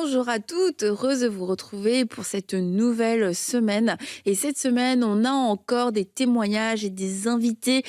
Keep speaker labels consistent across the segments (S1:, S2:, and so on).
S1: Bonjour à toutes, heureuse de vous retrouver pour cette nouvelle semaine. Et cette semaine, on a encore des témoignages et des invités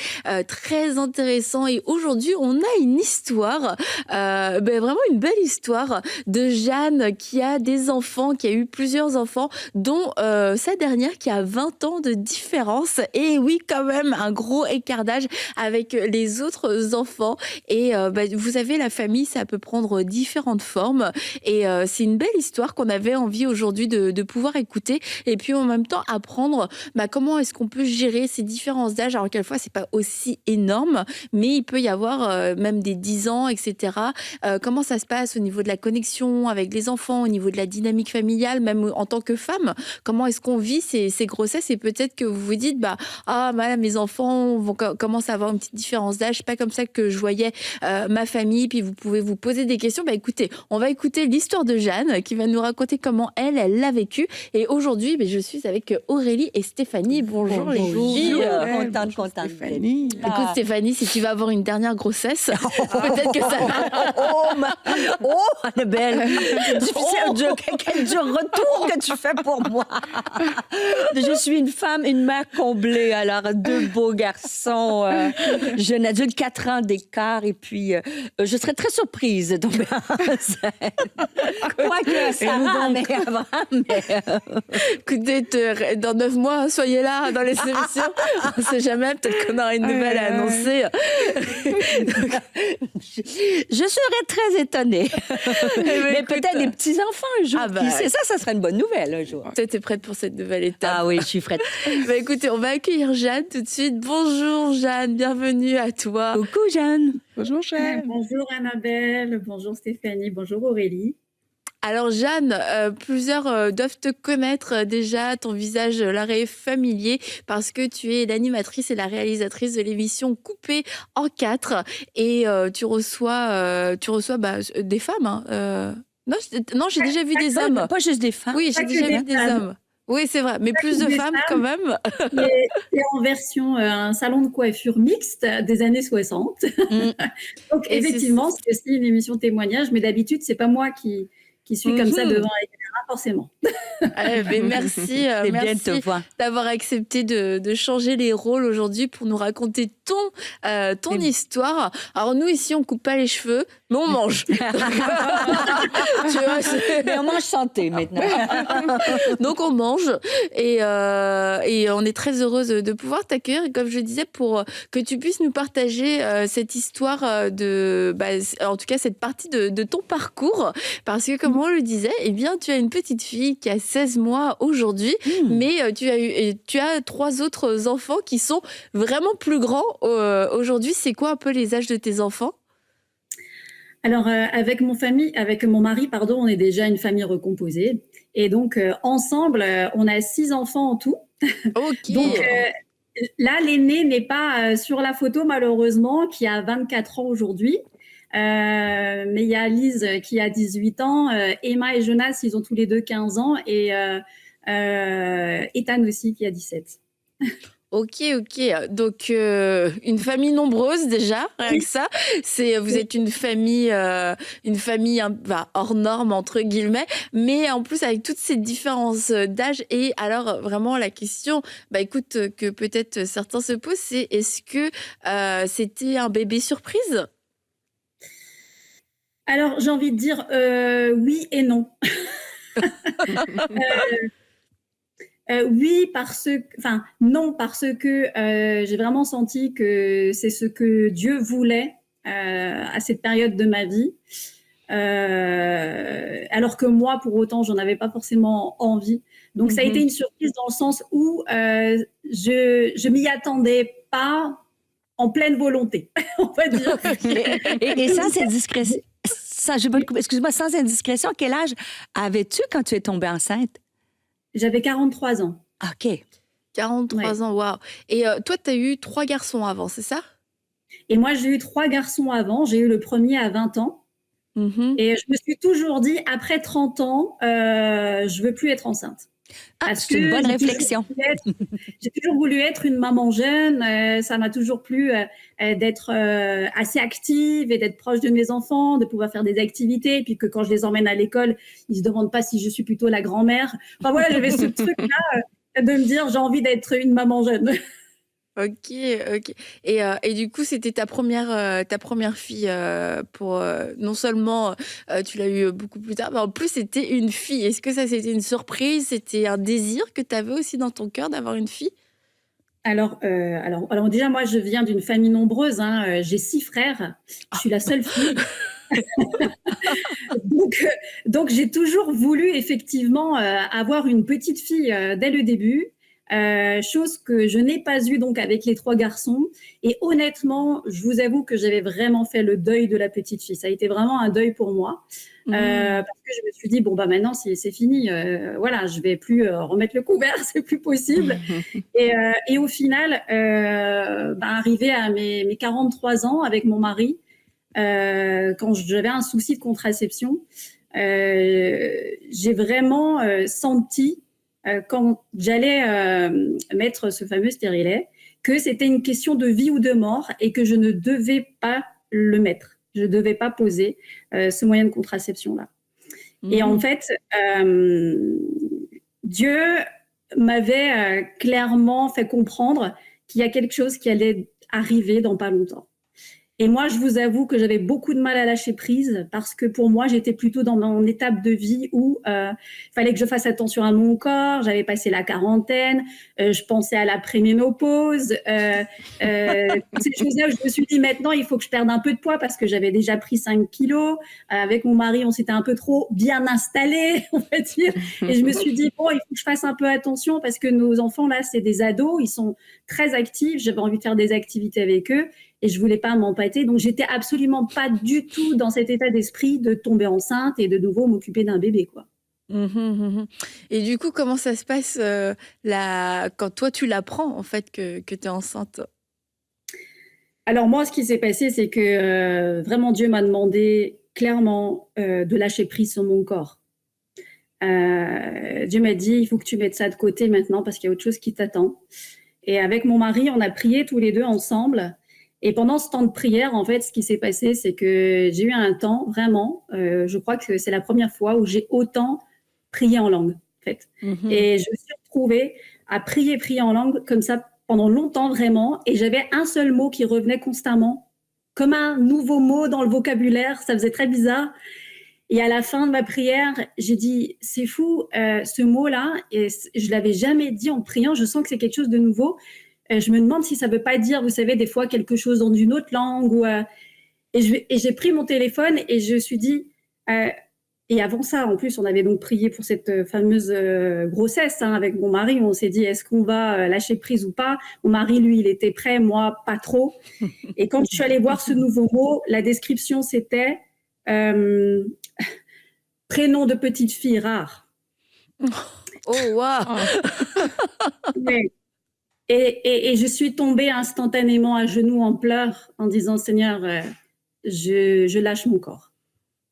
S1: très intéressants. Et aujourd'hui, on a une histoire, vraiment une belle histoire de Jeanne qui a des enfants, qui a eu plusieurs enfants, dont sa dernière qui a 20 ans de différence. Et oui, quand même, un gros écart d'âge avec les autres enfants. Et vous savez, la famille, ça peut prendre différentes formes. Et c'est une belle histoire qu'on avait envie aujourd'hui de pouvoir écouter. Et puis en même temps, apprendre comment est-ce qu'on peut gérer ces différences d'âge. Alors quelquefois, c'est pas aussi énorme, mais il peut y avoir même des 10 ans, etc. Comment ça se passe au niveau de la connexion avec les enfants, au niveau de la dynamique familiale, même en tant que femme. Comment est-ce qu'on vit ces grossesses. Et peut-être que vous vous dites, mes enfants commencent à avoir une petite différence d'âge. C'est pas comme ça que je voyais ma famille. Puis vous pouvez vous poser des questions. Écoutez, on va écouter l'histoire de Jeanne qui va nous raconter comment elle l'a vécu. Et aujourd'hui, je suis avec Aurélie et Stéphanie. Bonjour les filles.
S2: Contente.
S3: Stéphanie.
S1: Écoute Stéphanie, si tu vas avoir une dernière grossesse, peut-être que ça va.
S2: Elle est belle. Difficile. Quel dur retour que tu fais pour moi. Je suis une mère comblée. Alors, deux beaux garçons, jeune adulte, 4 ans d'écart. Et puis, je serais très surprise de tomber enceinte. Quoique, Sarah, mais
S1: Écoutez, dans 9 mois, soyez là dans les émissions. On ne sait jamais, peut-être qu'on aura une nouvelle à annoncer.
S2: Je serais très étonnée. Mais peut-être des petits-enfants un jour. Ça serait une bonne nouvelle un jour.
S1: Peut-être t'es prête pour cette nouvelle étape.
S2: Ah oui, je suis prête.
S1: Écoutez, on va accueillir Jeanne tout de suite. Bonjour Jeanne, bienvenue à toi.
S2: Coucou Jeanne.
S3: Bonjour Jeanne.
S4: Bonjour Annabelle, bonjour Stéphanie, bonjour Aurélie.
S1: Alors Jeanne, plusieurs doivent te connaître déjà, ton visage leur est familier parce que tu es l'animatrice et la réalisatrice de l'émission Coupée en 4 et tu reçois des femmes. Non, j'ai déjà vu des hommes.
S2: Pas juste des femmes.
S1: Oui, j'ai déjà vu des hommes. Oui, c'est vrai, mais plus de femmes quand même.
S4: C'est en version un salon de coiffure mixte des années 60. Donc effectivement, c'est aussi une émission témoignage, mais d'habitude, c'est pas moi qui suis comme ça devant la caméra, forcément.
S1: Merci d'avoir accepté de changer les rôles aujourd'hui pour nous raconter ton histoire. Alors nous, ici, on coupe pas les cheveux, mais on mange. Tu vois,
S2: mais on mange santé maintenant.
S1: Donc on mange et on est très heureuse de pouvoir t'accueillir. Et comme je disais, pour que tu puisses nous partager cette histoire en tout cas cette partie de ton parcours. Parce que comme on le disait, tu as une petite fille qui a 16 mois aujourd'hui, mais tu as 3 autres enfants qui sont vraiment plus grands aujourd'hui. C'est quoi un peu les âges de tes enfants?
S4: Alors, avec mon mari, on est déjà une famille recomposée. Et donc, ensemble, on a 6 enfants en tout.
S1: Ok.
S4: Donc, là, l'aîné n'est pas sur la photo, malheureusement, qui a 24 ans aujourd'hui. Mais il y a Lise qui a 18 ans, Emma et Jonas, ils ont tous les deux 15 ans, et Ethan aussi qui a 17.
S1: Ok. Donc, une famille nombreuse déjà, rien que ça. Vous êtes une famille hors norme, entre guillemets, mais en plus avec toutes ces différences d'âge. Et alors, vraiment, la question, que peut-être certains se posent, c'est est-ce que c'était un bébé surprise?
S4: Alors, j'ai envie de dire oui et non. Oui, non, parce que j'ai vraiment senti que c'est ce que Dieu voulait à cette période de ma vie. Alors que moi, pour autant, j'en avais pas forcément envie. Donc, ça a été une surprise dans le sens où je m'y attendais pas en pleine volonté, on va dire.
S2: Et ça, c'est discrétion. Excuse-moi, sans indiscrétion, quel âge avais-tu quand tu es tombée enceinte?
S4: J'avais 43 ans.
S2: OK.
S1: 43 ans, waouh. Et toi, tu as eu 3 garçons avant, c'est ça?
S4: Et moi, j'ai eu 3 garçons avant. J'ai eu le premier à 20 ans. Et je me suis toujours dit, après 30 ans, je veux plus être enceinte.
S2: Ah,
S4: Parce
S2: c'est une
S4: que
S2: bonne réflexion.
S4: j'ai toujours voulu être une maman jeune. Ça m'a toujours plu d'être assez active et d'être proche de mes enfants, de pouvoir faire des activités. Et puis que quand je les emmène à l'école, ils se demandent pas si je suis plutôt la grand-mère. Enfin voilà, j'avais ce truc-là de me dire j'ai envie d'être une maman jeune.
S1: OK, OK. Et du coup, c'était ta première fille, pour, non seulement, tu l'as eue beaucoup plus tard, mais en plus, c'était une fille. Est-ce que ça, c'était une surprise? C'était un désir que tu avais aussi dans ton cœur d'avoir une fille?
S4: Alors déjà, moi, je viens d'une famille nombreuse, hein, j'ai 6 frères. Je suis la seule fille. Donc, euh, donc j'ai toujours voulu effectivement avoir une petite fille dès le début, chose que je n'ai pas eue donc avec les 3 garçons. Et honnêtement, je vous avoue que j'avais vraiment fait le deuil de la petite fille. Ça a été vraiment un deuil pour moi.
S1: Mmh.
S4: Parce que je me suis dit, bon, bah maintenant, c'est fini. Voilà, je vais plus remettre le couvert, c'est plus possible. Et au final, bah, arrivé à mes 43 ans avec mon mari, quand j'avais un souci de contraception, j'ai vraiment senti, quand j'allais mettre ce fameux stérilet, que c'était une question de vie ou de mort et que je ne devais pas le mettre. Je ne devais pas poser ce moyen de contraception-là. Et en
S1: Mmh.
S4: fait, euh, Dieu m'avait clairement fait comprendre qu'il y a quelque chose qui allait arriver dans pas longtemps. Et moi, je vous avoue que j'avais beaucoup de mal à lâcher prise parce que pour moi, j'étais plutôt dans mon étape de vie où il fallait que je fasse attention à mon corps. J'avais passé la quarantaine, je pensais à la préménopause, ces choses-là où je me suis dit maintenant, il faut que je perde un peu de poids parce que j'avais déjà pris 5 kilos. Avec mon mari, on s'était un peu trop bien installés, on va dire. Et je me suis dit, bon, il faut que je fasse un peu attention parce que nos enfants, là, c'est des ados, ils sont très actifs. J'avais envie de faire des activités avec eux et je voulais pas m'empâter. Donc, j'étais absolument pas du tout dans cet état d'esprit de tomber enceinte et de nouveau m'occuper d'un bébé, quoi.
S1: Mmh mh, mmh. Et du coup, comment ça se passe, quand toi, tu l'apprends, en fait, que tu es enceinte?
S4: Alors, moi, ce qui s'est passé, c'est que vraiment, Dieu m'a demandé clairement de lâcher prise sur mon corps. Dieu m'a dit, il faut que tu mettes ça de côté maintenant parce qu'il y a autre chose qui t'attend. Et avec mon mari, on a prié tous les deux ensemble. Et pendant ce temps de prière, en fait, ce qui s'est passé, c'est que j'ai eu un temps, vraiment, je crois que c'est la première fois où j'ai autant prié en langue, en fait.
S1: Mmh.
S4: Et je me suis retrouvée à prier en langue comme ça pendant longtemps, vraiment. Et j'avais un seul mot qui revenait constamment, comme un nouveau mot dans le vocabulaire. Ça faisait très bizarre. Et à la fin de ma prière, j'ai dit, c'est fou, ce mot-là, et je l'avais jamais dit en priant, je sens que c'est quelque chose de nouveau. Je me demande si ça veut pas dire, vous savez, des fois quelque chose dans une autre langue. Et j'ai pris mon téléphone et je me suis dit, euh, et avant ça, en plus, on avait donc prié pour cette fameuse grossesse hein, avec mon mari. On s'est dit, est-ce qu'on va lâcher prise ou pas? Mon mari, lui, il était prêt, moi, pas trop. Et quand je suis allée voir ce nouveau mot, la description, c'était euh, prénom de petite fille rare.
S1: Oh waouh!
S4: Ouais. Et je suis tombée instantanément à genoux en pleurs en disant Seigneur, je lâche mon corps.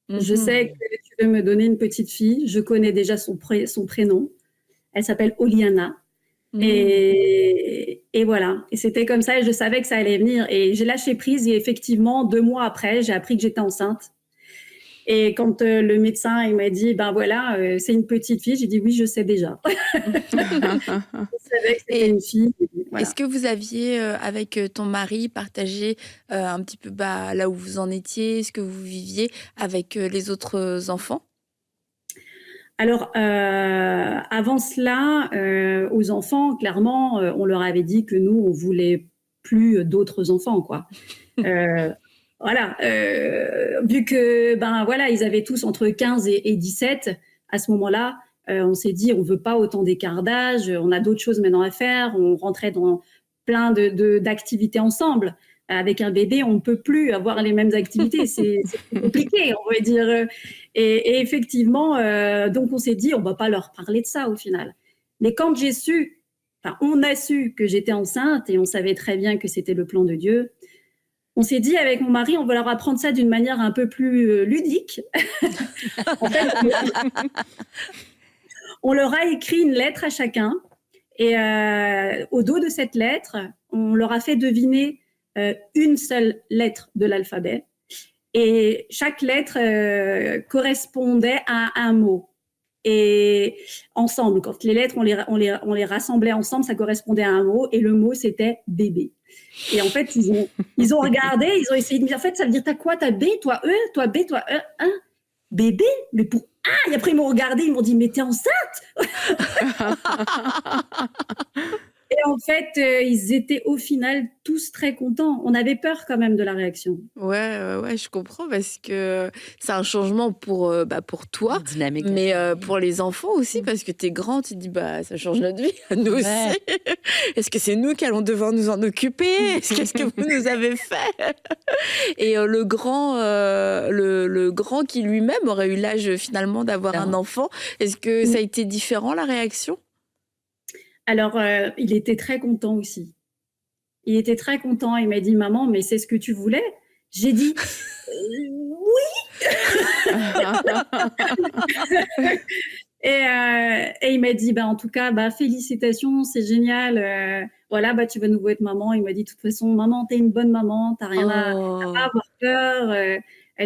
S1: Mmh
S4: Je
S1: mh.
S4: sais que tu veux me donner une petite fille. Je connais déjà son prénom. Elle s'appelle Oliana.
S1: Mmh.
S4: Et voilà. Et c'était comme ça et je savais que ça allait venir. Et j'ai lâché prise et effectivement, 2 mois après, j'ai appris que j'étais enceinte. Et quand le médecin il m'a dit, ben voilà, c'est une petite fille, j'ai dit oui, je sais déjà. Je savais que c'était
S1: Et
S4: une fille. Et
S1: est-ce
S4: voilà.
S1: que vous aviez, avec, ton mari partagé, un petit peu, bah, là où vous en étiez, ce que vous viviez avec, les autres enfants?
S4: Alors, avant cela, aux enfants, clairement, on leur avait dit que nous, on voulait plus d'autres enfants, quoi. Heu, voilà, vu que, ben, voilà, ils avaient tous entre 15 et 17, à ce moment-là, on s'est dit: «On veut pas autant d'écart d'âge, on a d'autres choses maintenant à faire». On rentrait dans plein d'activités ensemble. Avec un bébé, on ne peut plus avoir les mêmes activités, c'est plus compliqué, on va dire, et effectivement, donc on s'est dit: «On va pas leur parler de ça, au final». Mais quand j'ai su, enfin, on a su que j'étais enceinte et on savait très bien que c'était le plan de Dieu, on s'est dit avec mon mari, on va leur apprendre ça d'une manière un peu plus ludique. En fait, On leur a écrit une lettre à chacun et au dos de cette lettre, on leur a fait deviner une seule lettre de l'alphabet et chaque lettre correspondait à un mot. Et ensemble, quand les lettres, on les rassemblait ensemble, ça correspondait à un mot et le mot, c'était bébé. Et en fait, ils ont regardé, ils ont essayé de me dire, en fait, ça veut dire, t'as quoi? T'as B, toi E, toi B, toi E, hein? Bébé? Mais pour ah! Et après, ils m'ont regardé, ils m'ont dit, mais t'es enceinte? Et en fait, ils étaient au final tous très contents. On avait peur quand même de la réaction.
S1: Ouais, je comprends parce que c'est un changement pour toi,
S2: Dynamique.
S1: mais pour les enfants aussi, parce que t'es grand, tu te dis, bah, ça change notre vie, à nous aussi. Est-ce que c'est nous qui allons devoir nous en occuper? Qu'est-ce que vous nous avez fait? Et le grand qui lui-même aurait eu l'âge finalement d'avoir un enfant, est-ce que ça a été différent, la réaction?
S4: Alors, il était très content aussi. Il était très content. Il m'a dit, maman, mais c'est ce que tu voulais? J'ai dit, oui. Et il m'a dit, bah, en tout cas, bah, félicitations, c'est génial. Voilà, bah, tu vas nouveau être maman. Il m'a dit, de toute façon, maman, t'es une bonne maman, t'as rien à avoir peur.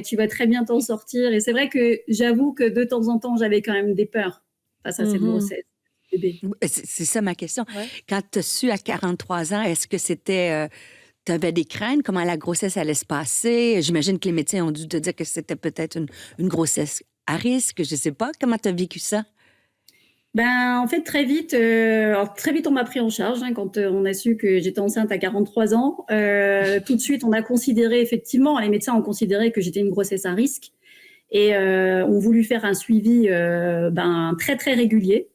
S4: Tu vas très bien t'en sortir. Et c'est vrai que j'avoue que de temps en temps, j'avais quand même des peurs face à cette grossesse. Bébé.
S2: C'est ça ma question.
S1: Ouais.
S2: Quand tu as su à 43 ans, est-ce que c'était... tu avais des craintes? Comment la grossesse allait se passer? J'imagine que les médecins ont dû te dire que c'était peut-être une grossesse à risque. Je ne sais pas. Comment tu as vécu ça?
S4: Ben, en fait, très vite, on m'a pris en charge quand on a su que j'étais enceinte à 43 ans. Tout de suite, on a considéré, effectivement, les médecins ont considéré que j'étais une grossesse à risque et ont voulu faire un suivi très, très régulier.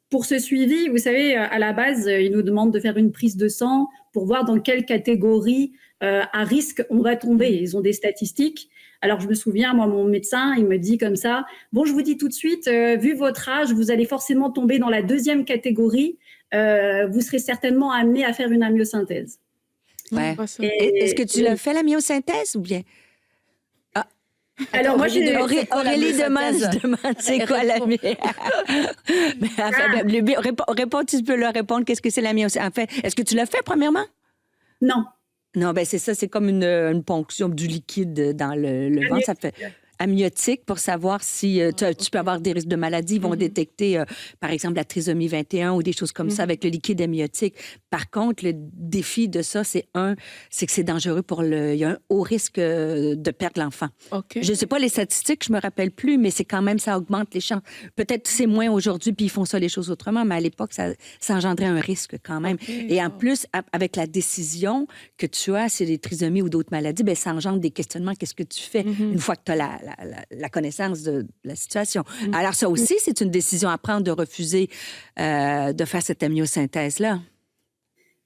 S4: Pour ce suivi, vous savez, à la base, ils nous demandent de faire une prise de sang pour voir dans quelle catégorie à risque on va tomber. Ils ont des statistiques. Alors, je me souviens, moi, mon médecin, il me dit comme ça, bon, je vous dis tout de suite, vu votre âge, vous allez forcément tomber dans la deuxième catégorie. Vous serez certainement amené à faire une amyosynthèse.
S2: Ouais. Est-ce que tu l'as fait, la myosynthèse, ou bien?
S4: Alors, moi, j'ai...
S2: Aurélie demande, c'est quoi la réponds, tu peux leur répondre, qu'est-ce que c'est la myosynthèse? En fait, est-ce que tu l'as fait, premièrement?
S4: Non.
S2: Non, ben c'est ça, c'est comme une ponction du liquide dans le ventre. Ça fait amniotique pour savoir si tu peux avoir des risques de maladie. Ils vont détecter, par exemple, la trisomie 21 ou des choses comme ça avec le liquide amniotique. Par contre, le défi de ça, c'est que c'est dangereux il y a un haut risque de perdre l'enfant.
S1: Okay.
S2: Je ne sais pas les statistiques, je me rappelle plus, mais c'est quand même, ça augmente les chances. Peut-être c'est moins aujourd'hui, puis ils font ça les choses autrement, mais à l'époque, ça engendrait un risque quand même. Okay. Et en plus, avec la décision que tu as, c'est des trisomies ou d'autres maladies, ben ça engendre des questionnements. Qu'est-ce que tu fais une fois que tu as la connaissance de la situation? Alors ça aussi, c'est une décision à prendre de refuser de faire cette amyosynthèse-là.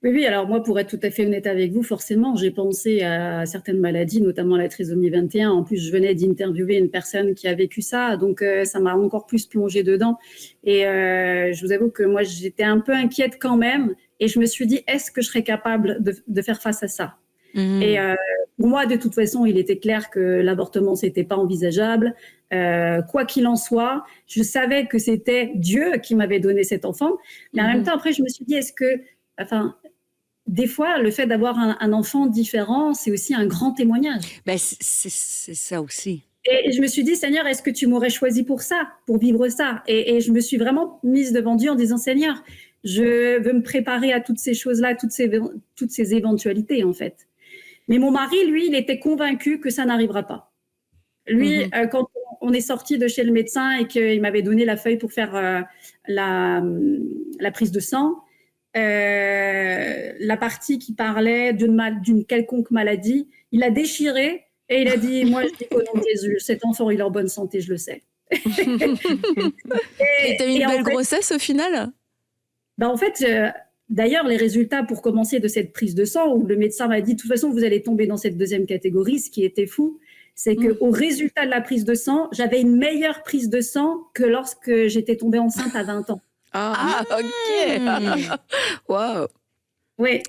S4: Oui, alors moi, pour être tout à fait honnête avec vous, forcément, j'ai pensé à certaines maladies, notamment la trisomie 21. En plus, je venais d'interviewer une personne qui a vécu ça, donc ça m'a encore plus plongée dedans. Et je vous avoue que moi, j'étais un peu inquiète quand même, et je me suis dit, est-ce que je serais capable de faire face à ça? Et pour moi, de toute façon, il était clair que l'avortement, c'était pas envisageable. Quoi qu'il en soit, je savais que c'était Dieu qui m'avait donné cet enfant. Mais en même temps, après, je me suis dit, des fois, le fait d'avoir un enfant différent, c'est aussi un grand témoignage.
S2: Ben, c'est ça aussi.
S4: Et je me suis dit, Seigneur, est-ce que tu m'aurais choisi pour ça, pour vivre ça? Et je me suis vraiment mise devant Dieu en disant, Seigneur, je veux me préparer à toutes ces choses-là, toutes ces éventualités, en fait. Mais mon mari, lui, il était convaincu que ça n'arrivera pas. Lui, quand on est sorti de chez le médecin et qu'il m'avait donné la feuille pour faire la prise de sang, la partie qui parlait d'une quelconque maladie, il a déchiré et il a dit, moi, je dis qu'au nom de Jésus, cet enfant, il est en bonne santé, je le sais.
S1: Et t'as eu une belle grossesse au final?
S4: En fait, d'ailleurs, les résultats pour commencer de cette prise de sang, où le médecin m'a dit, de toute façon, vous allez tomber dans cette deuxième catégorie, ce qui était fou, c'est qu'au résultat de la prise de sang, j'avais une meilleure prise de sang que lorsque j'étais tombée enceinte à 20 ans.
S1: Ah, ok. Waouh.
S4: Oui.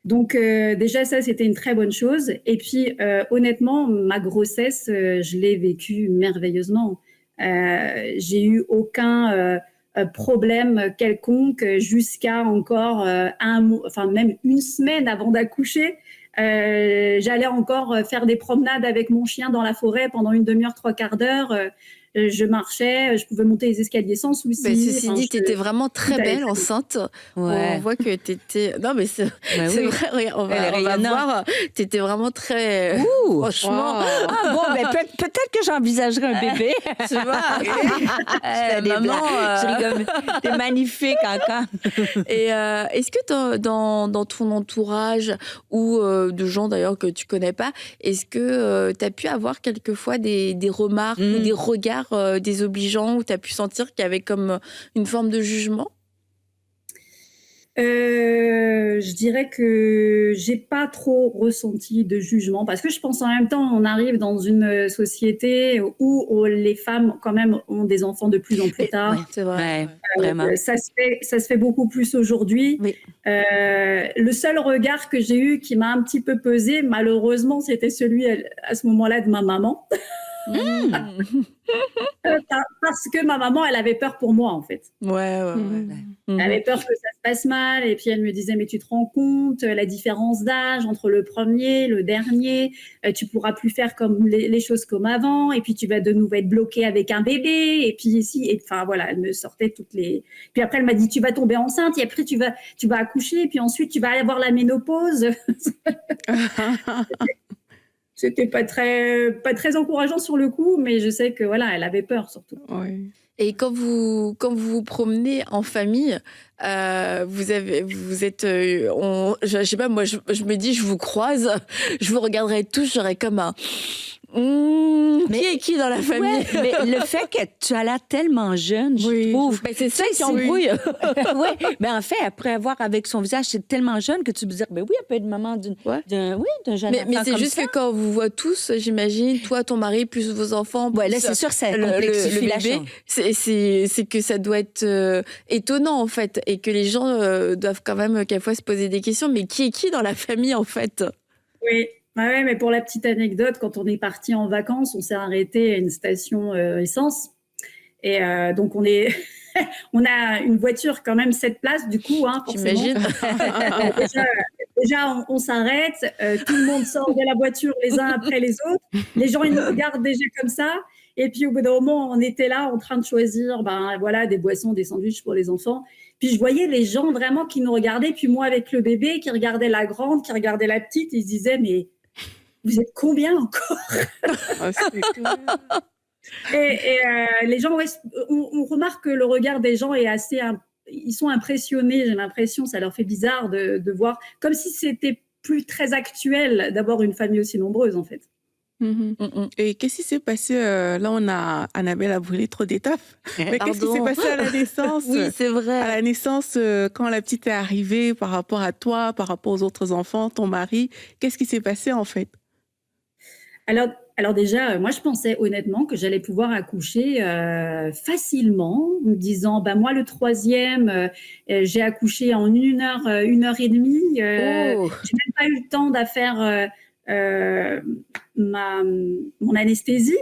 S4: Donc, déjà, ça, c'était une très bonne chose. Et puis, honnêtement, ma grossesse, je l'ai vécue merveilleusement. J'ai eu aucun problème quelconque jusqu'à encore enfin même une semaine avant d'accoucher. J'allais encore faire des promenades avec mon chien dans la forêt pendant une demi-heure, trois quarts d'heure. Je marchais, je pouvais monter les escaliers sans souci.
S1: Ceci
S4: Enfin,
S1: dit, tu étais vraiment très belle enceinte.
S2: Ouais.
S1: On voit que tu étais... Non, mais c'est
S2: Ben
S1: c'est
S2: oui.
S1: vrai, regarde,
S2: Elle est
S1: on va
S2: rayonnante.
S1: voir. Tu étais vraiment très...
S2: Ouh!
S1: Franchement,
S2: Ah bon, ben peut-être que j'envisagerais un bébé.
S1: tu vois.
S2: La
S1: maman,
S2: Je rigole. T'es magnifique encore.
S1: Et est-ce que dans ton entourage ou de gens d'ailleurs que tu connais pas, est-ce que tu as pu avoir quelquefois des remarques ou des regards désobligeants où tu as pu sentir qu'il y avait comme une forme de jugement?
S4: Je dirais que j'ai pas trop ressenti de jugement parce que je pense en même temps, on arrive dans une société où les femmes quand même ont des enfants de plus en plus tard.
S1: Ouais, c'est vrai.
S2: Ouais, vraiment.
S4: Ça se fait beaucoup plus aujourd'hui.
S1: Oui.
S4: Le seul regard que j'ai eu qui m'a un petit peu pesé, malheureusement, c'était celui à ce moment-là de ma maman. Parce que ma maman, elle avait peur pour moi, en fait.
S1: Ouais.
S4: Elle avait peur que ça se passe mal. Et puis, elle me disait, mais tu te rends compte la différence d'âge entre le premier, le dernier. Tu pourras plus faire comme les choses comme avant. Et puis, tu vas de nouveau être bloqué avec un bébé. Et puis, ici, enfin, voilà, elle me sortait toutes les... Puis après, elle m'a dit, tu vas tomber enceinte. Et après, tu vas accoucher. Et puis ensuite, tu vas avoir la ménopause. C'était pas très encourageant sur le coup, mais je sais que voilà, elle avait peur surtout.
S3: Oui.
S1: Et quand vous vous promenez en famille, vous êtes, je sais pas, moi je me dis, je vous croise, je vous regarderai tous, j'aurais comme un... qui est qui dans la famille?
S2: Ouais, mais le fait que tu as l'air tellement jeune, je trouve.
S1: Ben, c'est ça qui
S2: Oui.
S1: embrouille.
S2: Oui, mais en fait, après avoir avec son visage, c'est tellement jeune que tu peux dire, ben oui, elle peut être maman d'un jeune enfant
S1: Mais c'est
S2: comme
S1: juste
S2: ça.
S1: que quand on vous voit tous, j'imagine, toi, ton mari, plus vos enfants,
S2: Ouais,
S1: plus
S2: là, c'est sûr, ça
S1: le
S2: complexifie la
S1: bébé,
S2: chose.
S1: c'est que ça doit être étonnant, en fait, et que les gens doivent quand même, quelquefois, se poser des questions. Mais qui est qui dans la famille, en fait?
S4: Oui. Ouais, mais pour la petite anecdote, quand on est parti en vacances, on s'est arrêté à une station essence. Et donc, on a une voiture quand même 7 places, du coup, hein, forcément.
S1: J'imagine.
S4: Déjà, on s'arrête, tout le monde sort de la voiture les uns après les autres. Les gens, ils nous regardent déjà comme ça. Et puis, au bout d'un moment, on était là en train de choisir voilà, des boissons, des sandwichs pour les enfants. Puis, je voyais les gens vraiment qui nous regardaient. Puis, moi, avec le bébé, qui regardait la grande, qui regardait la petite, ils se disaient, mais vous êtes combien encore?
S3: Ah, c'est clair.
S4: Et les gens, ouais, on remarque que le regard des gens est assez... Ils sont impressionnés, j'ai l'impression, ça leur fait bizarre de voir, comme si c'était plus très actuel d'avoir une famille aussi nombreuse, en fait.
S3: Et qu'est-ce qui s'est passé là, Annabelle a brûlé trop d'étapes. Mais qu'est-ce qui s'est
S1: Pardon.
S3: passé à la naissance?
S1: Oui, c'est
S3: À
S1: vrai.
S3: la naissance, quand la petite est arrivée, par rapport à toi, par rapport aux autres enfants, ton mari, qu'est-ce qui s'est passé en fait?
S4: Alors déjà, moi, je pensais honnêtement que j'allais pouvoir accoucher facilement, en me disant, moi, le troisième, j'ai accouché en 1 heure et demie.
S1: Oh.
S4: J'ai même pas eu le temps de faire mon anesthésie.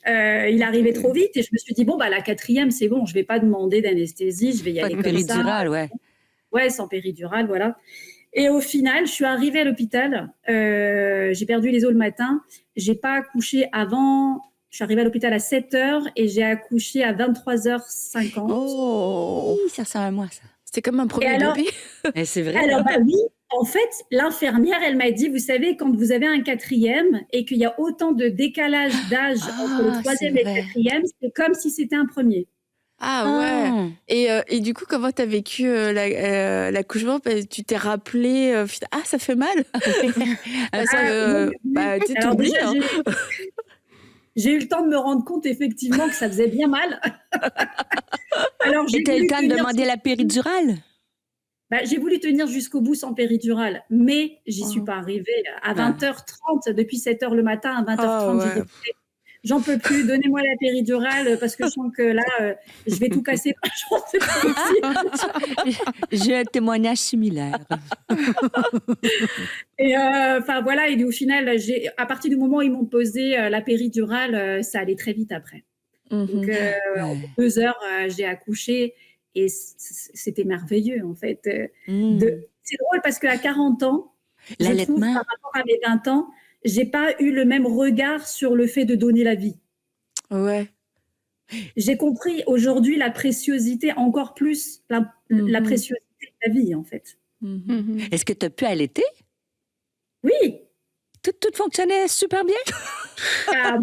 S4: Il arrivait trop vite et je me suis dit, la quatrième, c'est bon, je vais pas demander d'anesthésie, je vais y
S2: Pas
S4: aller
S2: de
S4: comme ça.
S2: péridurale, ouais.
S4: Ouais, sans péridurale, voilà. Et au final, je suis arrivée à l'hôpital. J'ai perdu les os le matin. J'ai pas accouché avant. Je suis arrivée à l'hôpital à 7h et j'ai accouché à 23h50.
S1: Oh.
S2: Oui, ça ressemble à moi, ça.
S1: C'était comme un premier
S4: alors-
S1: bébé.
S2: Mais c'est vrai.
S4: Alors, oui, en fait, l'infirmière, elle m'a dit, vous savez, quand vous avez un quatrième et qu'il y a autant de décalage d'âge entre le troisième et
S2: c'est
S4: le
S2: vrai.
S4: quatrième, c'est comme si c'était un premier.
S1: Ah ouais. Et du coup, comment tu as vécu l'accouchement? Tu t'es rappelé, ah, ça fait mal. Parce que tu
S4: Alors
S1: t'oublies.
S4: déjà, j'ai eu le temps de me rendre compte effectivement que ça faisait bien mal. Alors,
S2: Et tu as eu
S4: voulu
S2: le temps de
S4: tenir
S2: demander la péridurale?
S4: j'ai voulu tenir jusqu'au bout sans péridurale, mais j'y suis pas arrivée. À 20h30, depuis 7h le matin à 20h30, j'ai dit, j'en peux plus, donnez-moi la péridurale parce que je sens que là, je vais tout casser. C'est pas possible.
S2: J'ai un témoignage similaire.
S4: Et voilà, et au final, à partir du moment où ils m'ont posé la péridurale, ça allait très vite après. Donc, en 2 heures, j'ai accouché et c'était merveilleux, en fait. C'est drôle parce qu'à 40 ans, je trouve, par rapport à mes 20 ans, j'ai pas eu le même regard sur le fait de donner la vie.
S1: Ouais.
S4: J'ai compris aujourd'hui la préciosité, encore plus la préciosité de la vie, en fait.
S2: Est-ce que tu as pu allaiter?
S4: Oui.
S2: Tout fonctionnait super bien?
S4: Ah,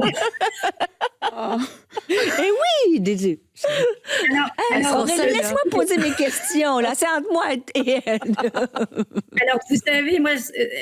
S2: Eh oui! Alors, laisse-moi poser mes questions, là. C'est entre moi et elle.
S4: Alors, vous savez, moi,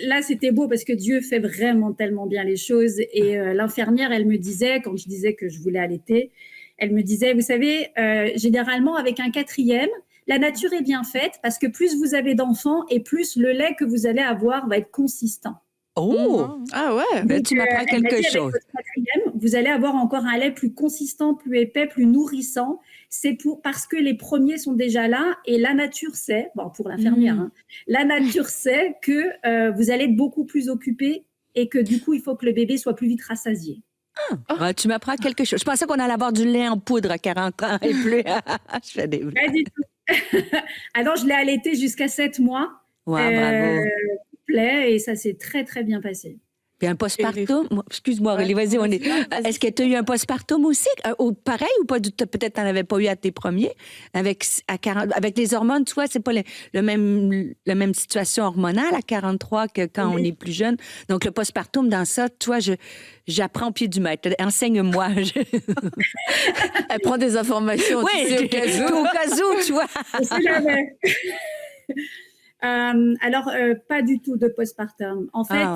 S4: là, c'était beau parce que Dieu fait vraiment tellement bien les choses. Et l'infirmière, elle me disait, quand je disais que je voulais allaiter, elle me disait, vous savez, généralement, avec un 4e, la nature est bien faite parce que plus vous avez d'enfants et plus le lait que vous allez avoir va être consistant.
S2: Oh!
S1: Ah ouais.
S2: Ben, tu m'apprends quelque chose.
S4: Avec votre 4e, vous allez avoir encore un lait plus consistant, plus épais, plus nourrissant. C'est parce que les premiers sont déjà là et la nature sait, bon, pour l'infirmière, hein, la nature sait que vous allez être beaucoup plus occupé et que du coup, il faut que le bébé soit plus vite rassasié.
S2: Ah, tu m'apprends quelque chose. Je pensais qu'on allait avoir du lait en poudre à 40 ans et plus. Je fais des
S4: Pas du tout. Alors, je l'ai allaité jusqu'à 7 mois.
S2: Ouais, bravo.
S4: Et ça s'est très, très bien passé.
S2: Puis un postpartum. Excuse-moi, Aurélie, vas-y. Est-ce que tu as eu un postpartum aussi? Pareil ou pas? Peut-être tu n'en avais pas eu à tes premiers. Avec les hormones, tu vois, c'est pas la même situation hormonale à 43 que quand on est plus jeune. Donc, le postpartum, dans ça, toi, j'apprends au pied du maître. Enseigne-moi.
S1: Elle prend des informations.
S2: Oui,
S1: tu sais,
S2: au cas où, tu vois.
S4: Je sais jamais. Alors, pas du tout de postpartum. En fait,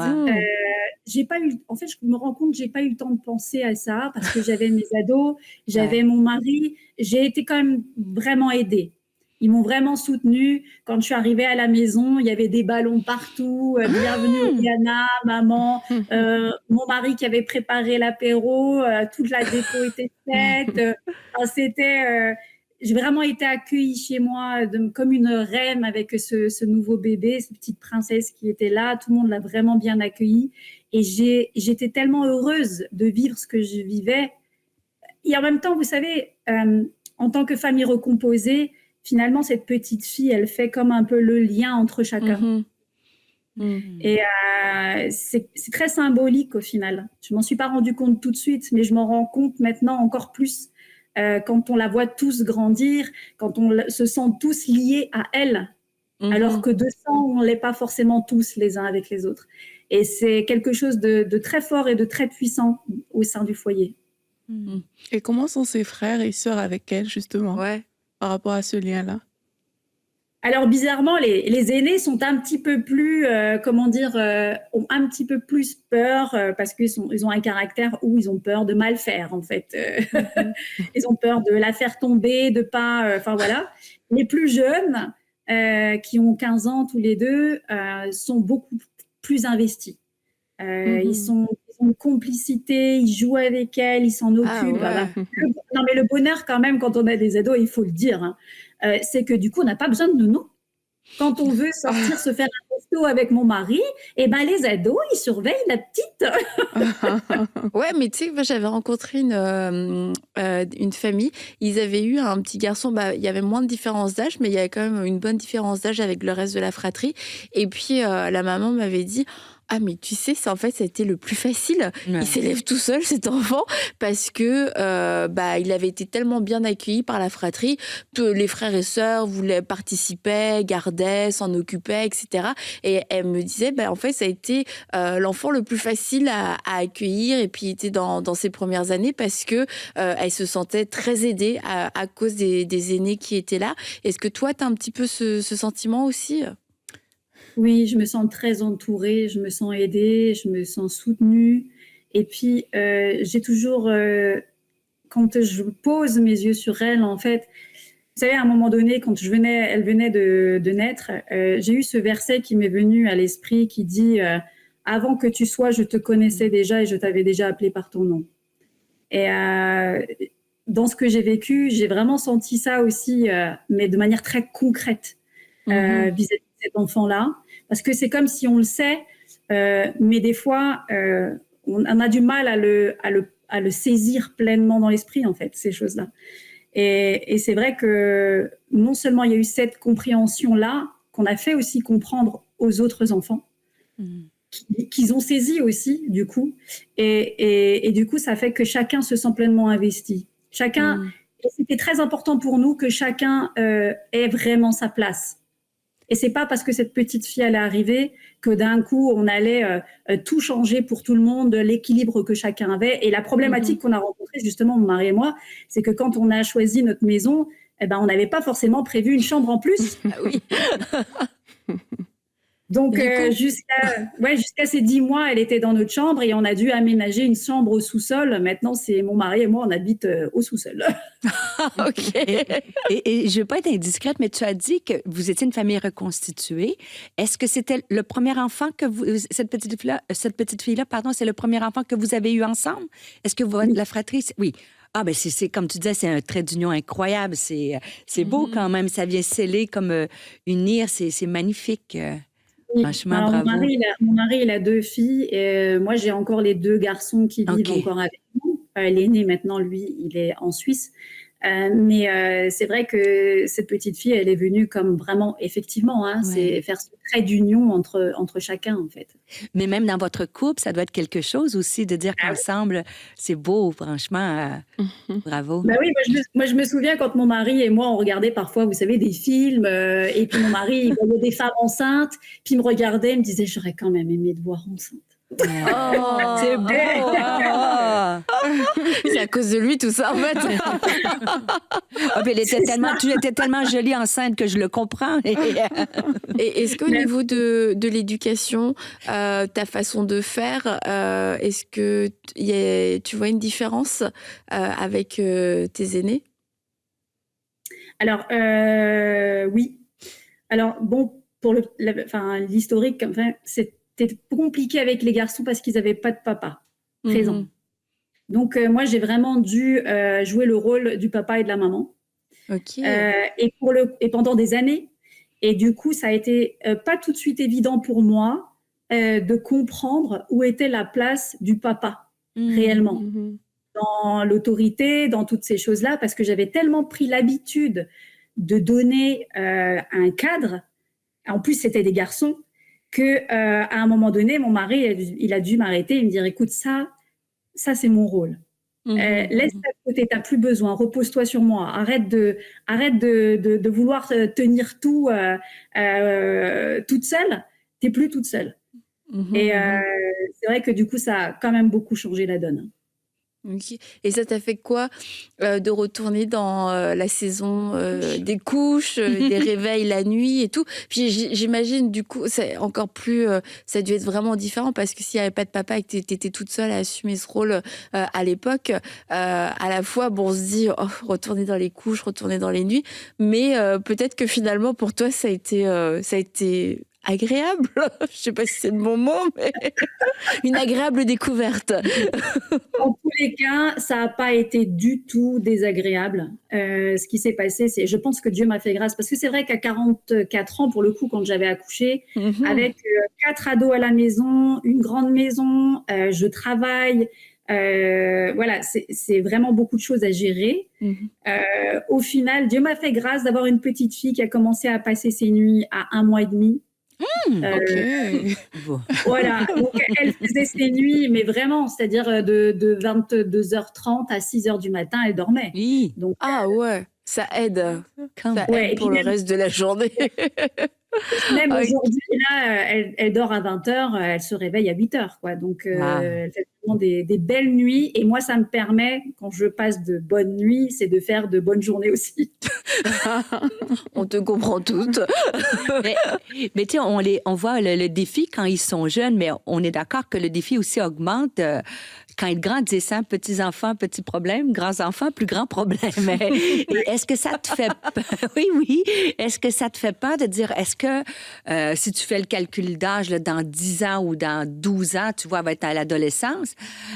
S4: j'ai pas eu. En fait, je me rends compte que j'ai pas eu le temps de penser à ça parce que j'avais mes ados, j'avais mon mari. J'ai été quand même vraiment aidée. Ils m'ont vraiment soutenue. Quand je suis arrivée à la maison, il y avait des ballons partout. Bienvenue, Diana, maman. Mon mari qui avait préparé l'apéro. Toute la déco était faite. J'ai vraiment été accueillie chez moi comme une reine avec ce nouveau bébé, cette petite princesse qui était là. Tout le monde l'a vraiment bien accueillie. Et j'étais tellement heureuse de vivre ce que je vivais. Et en même temps, vous savez, en tant que famille recomposée, finalement, cette petite fille, elle fait comme un peu le lien entre chacun. Et c'est très symbolique au final. Je m'en suis pas rendu compte tout de suite, mais je m'en rends compte maintenant encore plus. Quand on la voit tous grandir, quand on se sent tous liés à elle, alors que de sang, on ne l'est pas forcément tous les uns avec les autres. Et c'est quelque chose de très fort et de très puissant au sein du foyer.
S3: Et comment sont ses frères et sœurs avec elle, justement, par rapport à ce lien-là?
S4: Alors, bizarrement, les aînés sont un petit peu plus, ont un petit peu plus peur parce qu'ils ont un caractère où ils ont peur de mal faire, en fait. Ils ont peur de la faire tomber, de pas... Enfin, voilà. Les plus jeunes, qui ont 15 ans tous les deux, sont beaucoup plus investis. Ils ont une complicité, ils jouent avec elle, ils s'en occupent. Non, mais le bonheur, quand même, quand on a des ados, il faut le dire, hein, c'est que du coup, on n'a pas besoin de nounou. Quand on veut sortir se faire un resto avec mon mari, et ben les ados, ils surveillent la petite.
S1: Ouais, mais tu sais, moi, j'avais rencontré une famille. Ils avaient eu un petit garçon. Il y avait moins de différence d'âge, mais il y avait quand même une bonne différence d'âge avec le reste de la fratrie. Et puis, la maman m'avait dit... Ah, mais tu sais, ça a été le plus facile. Ouais. Il s'élève tout seul, cet enfant, parce que il avait été tellement bien accueilli par la fratrie que les frères et sœurs participaient, gardaient, s'en occupaient, etc. Et elle me disait, en fait, ça a été l'enfant le plus facile à accueillir et puis était dans ses premières années parce que elle se sentait très aidée à cause des aînés qui étaient là. Est-ce que toi, tu as un petit peu ce sentiment aussi ?
S4: Oui, je me sens très entourée, je me sens aidée, je me sens soutenue. Et puis, j'ai toujours, quand je pose mes yeux sur elle, en fait, vous savez, à un moment donné, quand elle venait de naître, j'ai eu ce verset qui m'est venu à l'esprit qui dit « Avant que tu sois, je te connaissais déjà et je t'avais déjà appelé par ton nom. » Et dans ce que j'ai vécu, j'ai vraiment senti ça aussi, mais de manière très concrète vis-à-vis de cet enfant-là. Parce que c'est comme si on le sait, mais des fois, on a du mal à à le saisir pleinement dans l'esprit, en fait, ces choses-là. Et c'est vrai que non seulement il y a eu cette compréhension-là, qu'on a fait aussi comprendre aux autres enfants, qu'ils ont saisi aussi, du coup. Et du coup, ça fait que chacun se sent pleinement investi. Chacun, et c'était très important pour nous que chacun ait vraiment sa place. Et c'est pas parce que cette petite fille allait arriver que d'un coup on allait tout changer pour tout le monde, l'équilibre que chacun avait. Et la problématique qu'on a rencontrée justement mon mari et moi, c'est que quand on a choisi notre maison, eh ben on n'avait pas forcément prévu une chambre en plus.
S1: Ah oui.
S4: Donc jusqu'à ces 10 mois, elle était dans notre chambre et on a dû aménager une chambre au sous-sol. Maintenant, c'est mon mari et moi, on habite au sous-sol.
S1: OK.
S2: Et je ne veux pas être indiscrète, mais tu as dit que vous étiez une famille reconstituée. Est-ce que c'était le premier enfant que vous, cette petite fille-là, pardon, c'est le premier enfant que vous avez eu ensemble? Est-ce que la fratrie... Oui. Ah, ben c'est comme tu disais, c'est un trait d'union incroyable. C'est beau quand même. Ça vient sceller comme unir. C'est magnifique.
S4: Oui.
S2: Franchement,
S4: Alors,
S2: bravo.
S4: Mon mari, il a 2 filles. Et moi, j'ai encore les 2 garçons qui vivent encore avec nous. L'aîné, maintenant, lui, il est en Suisse. Mais c'est vrai que cette petite fille, elle est venue comme vraiment, effectivement, c'est faire ce trait d'union entre chacun, en fait.
S2: Mais même dans votre couple, ça doit être quelque chose aussi de dire qu'ensemble, c'est beau, franchement. Bravo.
S4: Bah oui, moi, je me souviens quand mon mari et moi, on regardait parfois, vous savez, des films, et puis mon mari, il voyait des femmes enceintes, puis il me regardait, il me disait, j'aurais quand même aimé te voir enceinte.
S2: Oh, c'est beau!
S1: C'est à cause de lui, tout ça, en fait.
S2: Tu étais tellement jolie enceinte que je le comprends.
S1: Et est-ce qu'au niveau de l'éducation, ta façon de faire, est-ce que tu vois une différence avec tes aînés?
S4: Alors, oui. Alors, bon, pour l'historique, enfin, c'était compliqué avec les garçons parce qu'ils n'avaient pas de papa présent. Donc, moi, j'ai vraiment dû jouer le rôle du papa et de la maman.
S1: OK.
S4: Et pendant des années. Et du coup, ça a été pas tout de suite évident pour moi de comprendre où était la place du papa réellement. Dans l'autorité, dans toutes ces choses-là, parce que j'avais tellement pris l'habitude de donner un cadre. En plus, c'était des garçons. À un moment donné, mon mari, il a dû m'arrêter et me dire, écoute, ça c'est mon rôle. Laisse ça de côté, t'as plus besoin, repose-toi sur moi. Arrête de vouloir tenir tout toute seule. T'es plus toute seule. Et c'est vrai que du coup, ça a quand même beaucoup changé la donne.
S1: Okay. Et ça t'a fait quoi de retourner dans la saison des couches, des réveils la nuit et tout? Puis j'imagine du coup, c'est encore plus, ça a dû être vraiment différent parce que s'il n'y avait pas de papa et que t'étais toute seule à assumer ce rôle à l'époque, à la fois, bon, on se dit retourner dans les couches, retourner dans les nuits, mais peut-être que finalement pour toi ça a été agréable. Je sais pas si c'est le bon mot, mais une agréable découverte.
S4: En tous les cas, ça n'a pas été du tout désagréable. Ce qui s'est passé, je pense que Dieu m'a fait grâce. Parce que c'est vrai qu'à 44 ans, pour le coup, quand j'avais accouché, avec 4 ados à la maison, une grande maison, je travaille. Voilà, c'est vraiment beaucoup de choses à gérer. Au final, Dieu m'a fait grâce d'avoir une petite fille qui a commencé à passer ses nuits à 1 mois et demi. Voilà, donc elle faisait ses nuits, mais vraiment, c'est-à-dire de 22h30 à 6h du matin, elle dormait.
S2: Oui.
S4: Donc,
S1: ouais, ça aide. Ça
S4: ouais,
S1: aide pour le reste de la journée.
S4: Même aujourd'hui, là, elle dort à 20h, elle se réveille à 8h, quoi. Donc, elle fait vraiment des belles nuits. Et moi, ça me permet, quand je passe de bonnes nuits, c'est de faire de bonnes journées aussi.
S1: On te comprend toutes.
S2: Mais tu sais, on voit le défi quand ils sont jeunes, mais on est d'accord que le défi aussi augmente quand ils grandissent. Petits-enfants, petits problèmes, grands-enfants, plus grands problèmes. Est-ce que ça te fait peur? Oui. Est-ce que ça te fait peur de dire, est-ce que si tu fais le calcul d'âge, là, dans 10 ans ou dans 12 ans, tu vois, elle va être à l'adolescence,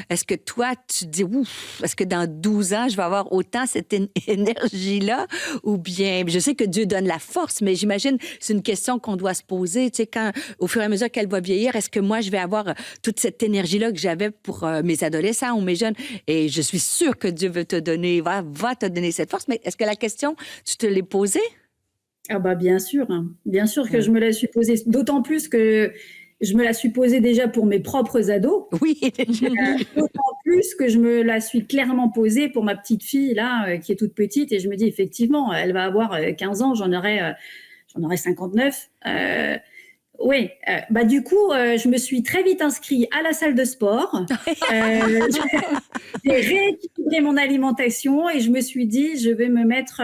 S2: est-ce que toi, tu te dis, ouf, est-ce que dans 12 ans, je vais avoir autant cette énergie-là? Ou bien, je sais que Dieu donne la force, mais j'imagine c'est une question qu'on doit se poser. Tu sais, quand, au fur et à mesure qu'elle va vieillir, est-ce que moi, je vais avoir toute cette énergie-là que j'avais pour mes adolescents ou mes jeunes? Et je suis sûre que Dieu veut te donner, va te donner cette force. Mais est-ce que la question, tu te l'es posée?
S4: Ah bah bien sûr, hein. Bien sûr que je me la suis posée, d'autant plus que je me la suis posée déjà pour mes propres ados.
S2: Oui.
S4: D'autant plus que je me la suis clairement posée pour ma petite fille là, qui est toute petite, et je me dis effectivement, elle va avoir 15 ans, j'en aurai 59. Oui, bah du coup, je me suis très vite inscrite à la salle de sport. J'ai rééquilibré mon alimentation et je me suis dit, je vais me mettre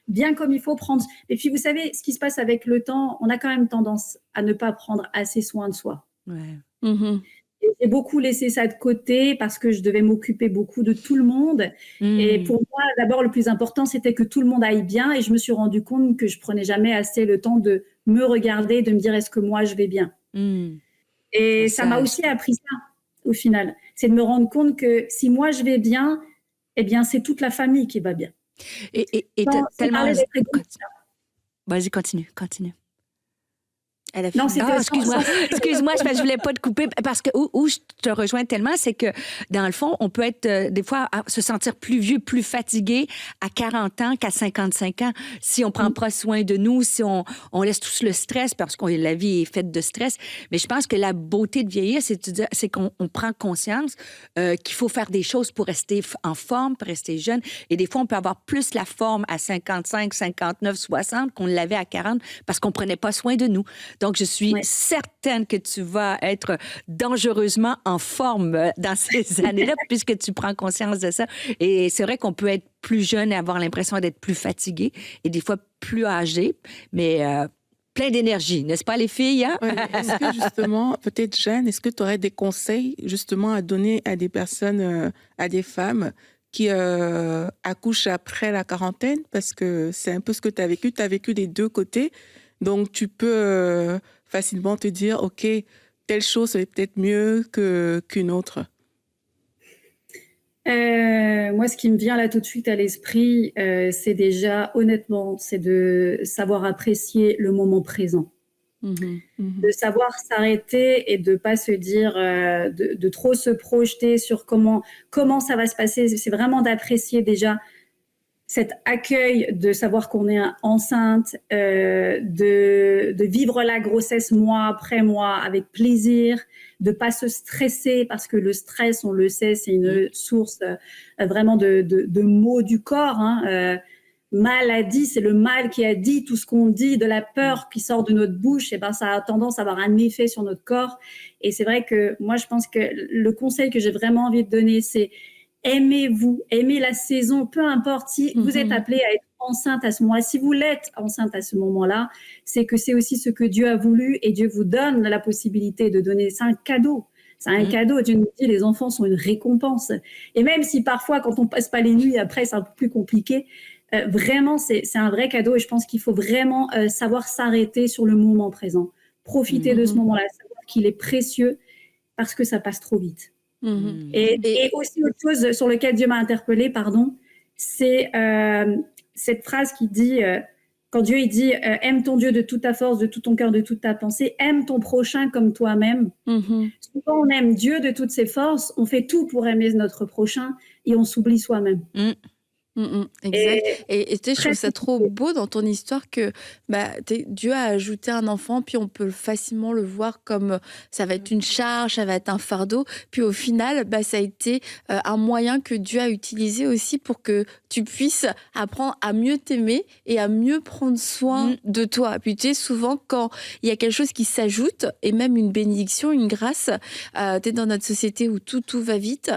S4: bien comme il faut prendre. Et puis, vous savez, ce qui se passe avec le temps, on a quand même tendance à ne pas prendre assez soin de soi.
S2: Ouais.
S1: Mhm.
S4: Et j'ai beaucoup laissé ça de côté parce que je devais m'occuper beaucoup de tout le monde. Et pour moi, d'abord, le plus important, c'était que tout le monde aille bien. Et je me suis rendu compte que je prenais jamais assez le temps de me regarder, de me dire est-ce que moi je vais bien. Et ça m'a aussi appris ça au final. C'est de me rendre compte que si moi je vais bien, eh bien c'est toute la famille qui va bien.
S2: Et
S4: Sans
S2: tellement...
S4: parler d'être égoïste.
S2: Vas-y, continue.
S1: Elle a
S4: Non,
S1: fini.
S4: c'était
S2: Excuse-moi, je voulais pas te couper parce que où je te rejoins tellement, c'est que dans le fond, on peut être des fois se sentir plus vieux, plus fatigué à 40 ans qu'à 55 ans si on prend pas soin de nous, si on laisse tout le stress parce que la vie est faite de stress. Mais je pense que la beauté de vieillir, c'est qu'on prend conscience qu'il faut faire des choses pour rester en forme, pour rester jeune. Et des fois, on peut avoir plus la forme à 55, 59, 60 qu'on l'avait à 40 parce qu'on prenait pas soin de nous. Donc, je suis certaine que tu vas être dangereusement en forme dans ces années-là, puisque tu prends conscience de ça. Et c'est vrai qu'on peut être plus jeune et avoir l'impression d'être plus fatigué et des fois plus âgé, mais plein d'énergie, n'est-ce pas, les filles? Hein?
S3: Ouais, est-ce que justement, peut-être Jeanne, est-ce que tu aurais des conseils justement à donner à des personnes, à des femmes qui accouchent après la quarantaine? Parce que c'est un peu ce que tu as vécu. Tu as vécu des deux côtés. Donc, tu peux facilement te dire, OK, telle chose est peut-être mieux qu'une autre.
S4: Moi, ce qui me vient là tout de suite à l'esprit, c'est déjà, honnêtement, c'est de savoir apprécier le moment présent. De savoir s'arrêter et de pas se dire, de trop se projeter sur comment ça va se passer. C'est vraiment d'apprécier déjà cet accueil, de savoir qu'on est enceinte, de vivre la grossesse mois après mois avec plaisir, de pas se stresser parce que le stress, on le sait, c'est une source vraiment de maux du corps. Hein. Maladie, c'est le mal qui a dit tout ce qu'on dit, de la peur qui sort de notre bouche, et ben ça a tendance à avoir un effet sur notre corps. Et c'est vrai que moi, je pense que le conseil que j'ai vraiment envie de donner, c'est aimez-vous, aimez la saison, peu importe si vous êtes appelé à être enceinte à ce moment-là. Si vous l'êtes enceinte à ce moment-là, c'est que c'est aussi ce que Dieu a voulu et Dieu vous donne la possibilité de donner. C'est un cadeau. C'est un cadeau. Dieu nous dit les enfants sont une récompense. Et même si parfois, quand on passe pas les nuits, après, c'est un peu plus compliqué, vraiment, c'est un vrai cadeau. Et je pense qu'il faut vraiment savoir s'arrêter sur le moment présent. Profiter de ce moment-là, savoir qu'il est précieux parce que ça passe trop vite. Et aussi autre chose sur laquelle Dieu m'a interpellée, c'est cette phrase qui dit, quand Dieu il dit aime ton Dieu de toute ta force, de tout ton cœur, de toute ta pensée, aime ton prochain comme toi-même. Souvent on aime Dieu de toutes ses forces, on fait tout pour aimer notre prochain et on s'oublie soi-même.
S1: Exact. Et tu sais, je trouve ça trop beau dans ton histoire que Dieu a ajouté un enfant, puis on peut facilement le voir comme ça va être une charge, ça va être un fardeau. Puis au final, ça a été un moyen que Dieu a utilisé aussi pour que tu puisses apprendre à mieux t'aimer et à mieux prendre soin de toi. Puis tu sais, souvent quand il y a quelque chose qui s'ajoute, et même une bénédiction, une grâce, tu es dans notre société où tout va vite,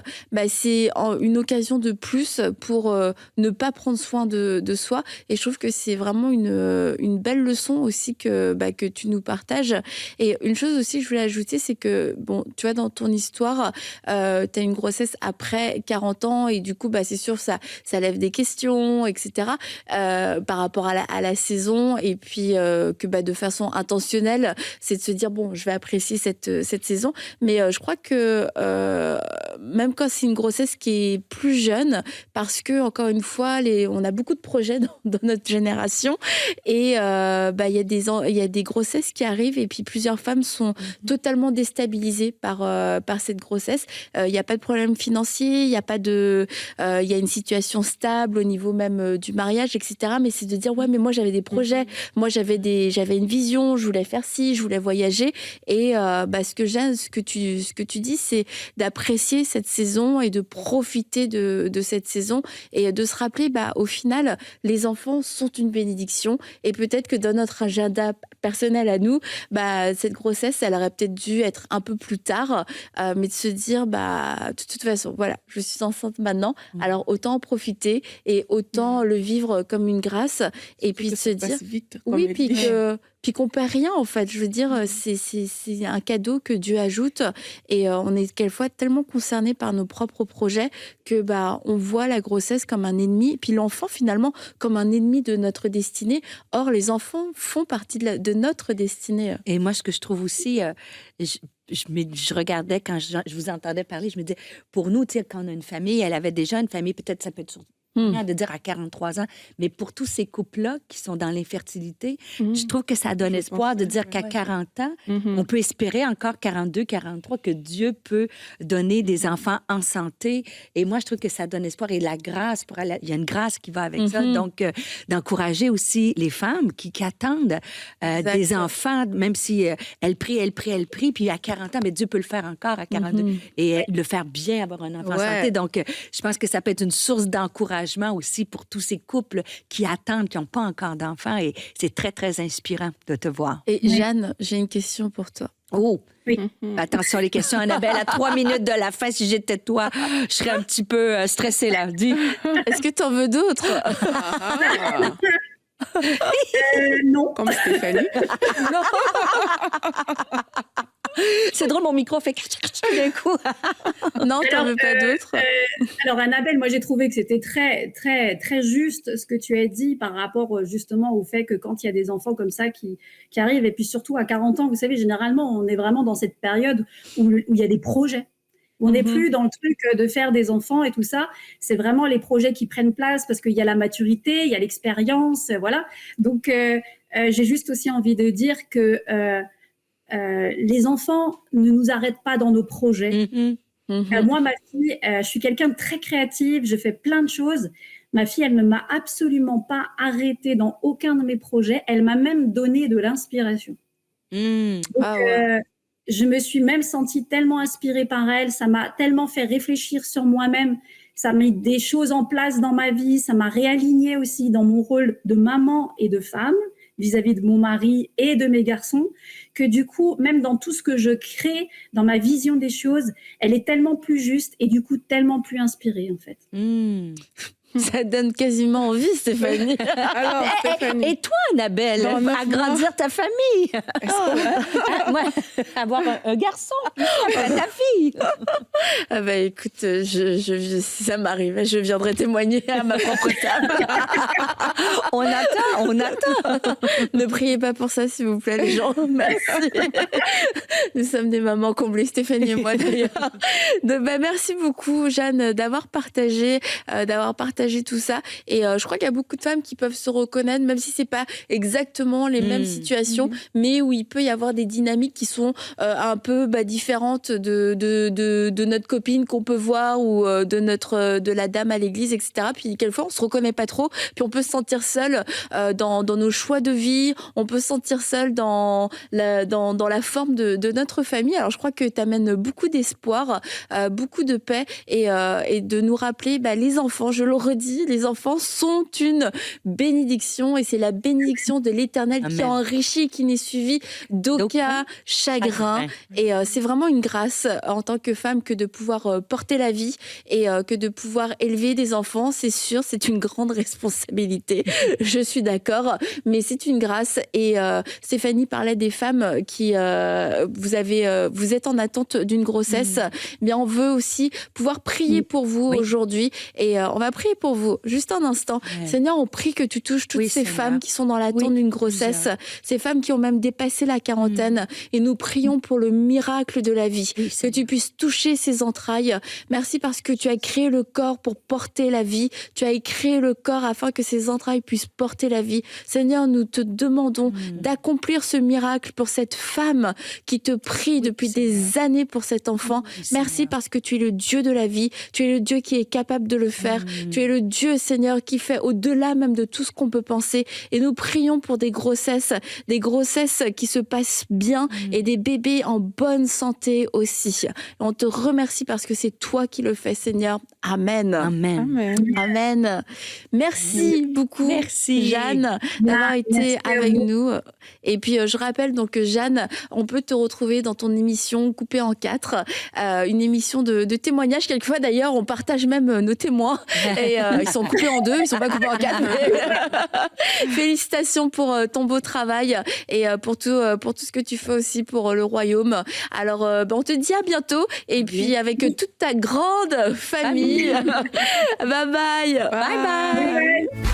S1: c'est une occasion de plus pour ne pas prendre soin de soi. Et je trouve que c'est vraiment une belle leçon aussi que tu nous partages. Et une chose aussi que je voulais ajouter, c'est que, bon, tu vois, dans ton histoire, tu as une grossesse après 40 ans et du coup, c'est sûr, ça lève des questions, etc. Par rapport à la saison et puis que de façon intentionnelle, c'est de se dire, bon, je vais apprécier cette saison. Mais je crois que même quand c'est une grossesse qui est plus jeune, parce que, encore une fois, on a beaucoup de projets dans notre génération et il y a des grossesses qui arrivent et puis plusieurs femmes sont totalement déstabilisées par cette grossesse. Il n'y a pas de problème financier, il y a une situation stable au niveau même du mariage, etc. Mais c'est de dire, ouais, mais moi j'avais des projets, moi j'avais une vision, je voulais faire ci, je voulais voyager. Et ce que j'aime, ce que tu dis, c'est d'apprécier cette saison et de profiter de cette saison et de se rappeler, au final, les enfants sont une bénédiction. Et peut-être que dans notre agenda personnel à nous, cette grossesse, elle aurait peut-être dû être un peu plus tard, mais de se dire, de toute façon, voilà, je suis enceinte maintenant, alors autant en profiter et autant le vivre comme une grâce. Et puis de se dire,
S3: vite,
S1: oui, puis qu'on perd rien en fait. Je veux dire, c'est un cadeau que Dieu ajoute et on est quelquefois tellement concernés par nos propres projets que on voit la grossesse comme un ennemi, puis l'enfant finalement comme un ennemi de notre destinée. Or, les enfants font partie de notre destinée.
S2: Et moi, ce que je trouve aussi, je regardais quand je vous entendais parler, je me disais, pour nous, quand on a une famille, elle avait déjà une famille, peut-être ça peut être de dire à 43 ans, mais pour tous ces couples-là qui sont dans l'infertilité, je trouve que ça donne espoir de dire qu'à 40 ans, on peut espérer encore 42, 43, que Dieu peut donner des enfants en santé. Et moi, je trouve que ça donne espoir et la grâce, il y a une grâce qui va avec ça. Donc, d'encourager aussi les femmes qui attendent des enfants, même si elles prient, puis à 40 ans, mais Dieu peut le faire encore à 42 et le faire bien, avoir un enfant en santé. Donc, je pense que ça peut être une source d'encouragement aussi pour tous ces couples qui attendent, qui n'ont pas encore d'enfants. Et c'est très, très inspirant de te voir.
S1: Et Jeanne, j'ai une question pour toi.
S2: Oh! Oui. Attention, les questions, Annabelle, à 3 minutes de la fin, si j'étais toi, je serais un petit peu stressée là. Dis.
S1: Est-ce que tu en veux d'autres?
S4: Non.
S3: Comme Stéphanie.
S2: Non. C'est drôle, mon micro fait d'un coup.
S1: Non, t'en veux pas d'autres?
S4: Alors, Annabelle, moi, j'ai trouvé que c'était très, très, très juste ce que tu as dit par rapport justement au fait que quand il y a des enfants comme ça qui arrivent, et puis surtout à 40 ans, vous savez, généralement, on est vraiment dans cette période où il y a des projets. On n'est plus dans le truc de faire des enfants et tout ça. C'est vraiment les projets qui prennent place parce qu'il y a la maturité, il y a l'expérience, voilà. Donc, j'ai juste aussi envie de dire que les enfants ne nous arrêtent pas dans nos projets. Moi, ma fille, je suis quelqu'un de très créative, je fais plein de choses. Ma fille, elle ne m'a absolument pas arrêtée dans aucun de mes projets. Elle m'a même donné de l'inspiration. Donc, je me suis même sentie tellement inspirée par elle. Ça m'a tellement fait réfléchir sur moi-même. Ça m'a mis des choses en place dans ma vie. Ça m'a réalignée aussi dans mon rôle de maman et de femme vis-à-vis de mon mari et de mes garçons, que du coup, même dans tout ce que je crée, dans ma vision des choses, elle est tellement plus juste et du coup tellement plus inspirée, en fait.
S1: Ça donne quasiment envie, Stéphanie.
S3: Alors, Stéphanie.
S2: Et toi, Annabelle, agrandir ta famille. Avoir un garçon, ta fille.
S1: Écoute, si ça m'arrive, je viendrai témoigner à ma propre table.
S2: On attend.
S1: Ne priez pas pour ça, s'il vous plaît, les gens. Merci. Nous sommes des mamans comblées, Stéphanie et moi, d'ailleurs. Merci beaucoup, Jeanne, d'avoir partagé tout ça. Et je crois qu'il y a beaucoup de femmes qui peuvent se reconnaître, même si c'est pas exactement les mêmes situations, mais où il peut y avoir des dynamiques qui sont un peu différentes de notre copine qu'on peut voir ou de la dame à l'église, etc. Puis quelquefois, on se reconnaît pas trop. Puis on peut se sentir seul dans nos choix de vie. On peut se sentir seul dans la forme de notre famille. Alors, je crois que tu amènes beaucoup d'espoir, beaucoup de paix et de nous rappeler, les enfants, je le redis, redis, les enfants sont une bénédiction et c'est la bénédiction de l'Éternel qui enrichit, qui n'est suivie d'aucun chagrin. Et c'est vraiment une grâce en tant que femme que de pouvoir porter la vie et que de pouvoir élever des enfants. C'est sûr, c'est une grande responsabilité. Je suis d'accord, mais c'est une grâce. Et Stéphanie parlait des femmes qui vous êtes en attente d'une grossesse. Bien, on veut aussi pouvoir prier pour vous aujourd'hui. Et on va prier pour vous. Juste un instant. Seigneur, on prie que tu touches toutes ces femmes qui sont dans l'attente d'une grossesse. Ces femmes qui ont même dépassé la quarantaine. Et nous prions pour le miracle de la vie. Que tu puisses toucher ces entrailles. Merci parce que tu as créé le corps pour porter la vie. Tu as créé le corps afin que ces entrailles puissent porter la vie. Seigneur, nous te demandons d'accomplir ce miracle pour cette femme qui te prie depuis des années pour cet enfant. Merci parce que tu es le Dieu de la vie. Tu es le Dieu qui est capable de le faire. Tu es le Dieu, Seigneur, qui fait au-delà même de tout ce qu'on peut penser. Et nous prions pour des grossesses qui se passent bien et des bébés en bonne santé aussi. On te remercie parce que c'est toi qui le fais, Seigneur. Amen.
S3: Amen.
S1: Amen. Merci beaucoup, Jeanne, d'avoir été avec nous. Et puis, je rappelle donc que Jeanne, on peut te retrouver dans ton émission Coupée en 4, une émission de témoignages. Quelquefois, d'ailleurs, on partage même nos témoins. Et ils sont coupés en 2, ils ne sont pas coupés en 4. Mais... Félicitations pour ton beau travail et pour tout ce que tu fais aussi pour le royaume. Alors, on te dit à bientôt. Et puis, avec toute ta grande famille. Bye bye.
S3: Bye bye.